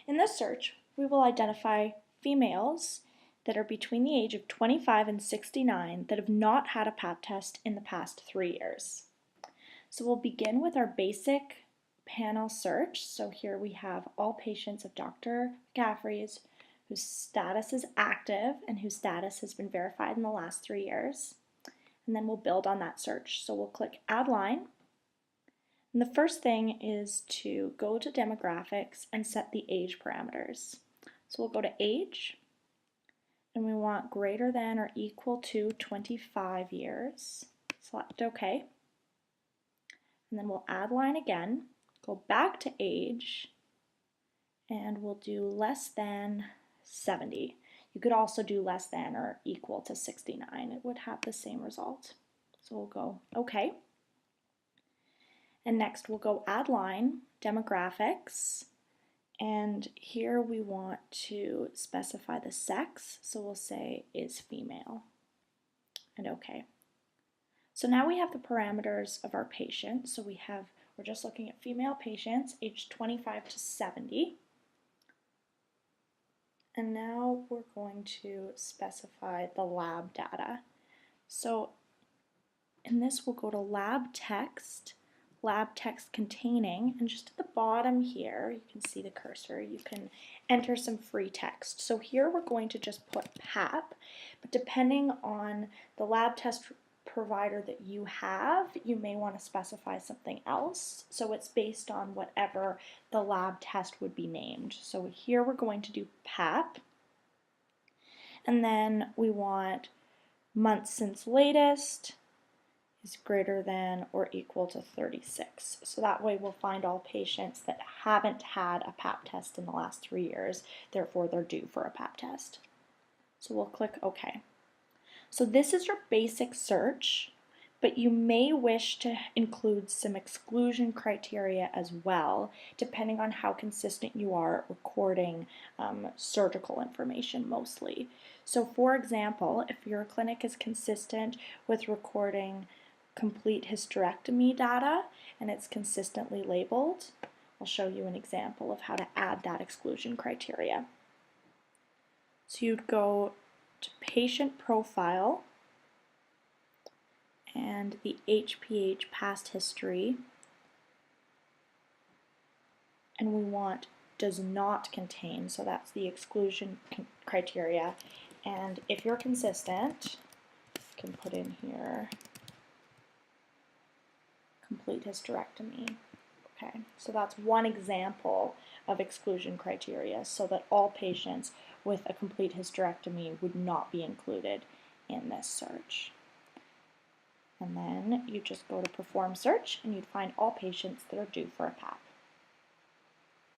In this search, we will identify females that are between the age of 25 and 69 that have not had a pap test in the past 3 years. So we'll begin with our basic panel search. So here we have all patients of Dr. McCaffrey's whose status is active and whose status has been verified in the last 3 years. And then we'll build on that search. So we'll click Add Line. And the first thing is to go to demographics and set the age parameters. So we'll go to age, and we want greater than or equal to 25 years. Select OK. And then we'll add line again, go back to age, and we'll do less than 70. You could also do less than or equal to 69. It would have the same result. So we'll go OK. And next we'll go add line, demographics, and here we want to specify the sex, so we'll say is female, and OK. So now we have the parameters of our patient. So we're just looking at female patients aged 25 to 70. And now we're going to specify the lab data. So in this we'll go to lab text containing, and just at the bottom here, you can see the cursor, you can enter some free text. So here we're going to just put PAP, but depending on the lab test provider that you have, you may want to specify something else. So it's based on whatever the lab test would be named. So here we're going to do PAP, and then we want months since latest is greater than or equal to 36. So that way we'll find all patients that haven't had a pap test in the last 3 years, therefore they're due for a pap test. So we'll click OK. So this is your basic search, but you may wish to include some exclusion criteria as well, depending on how consistent you are at recording surgical information mostly. So for example, if your clinic is consistent with recording complete hysterectomy data and it's consistently labeled, I'll show you an example of how to add that exclusion criteria. So you'd go to patient profile and the HPH past history, and we want does not contain, so that's the exclusion criteria. And if you're consistent, you can put in here complete hysterectomy. Okay, so that's one example of exclusion criteria, so that all patients with a complete hysterectomy would not be included in this search. And then you just go to perform search and you'd find all patients that are due for a PAP.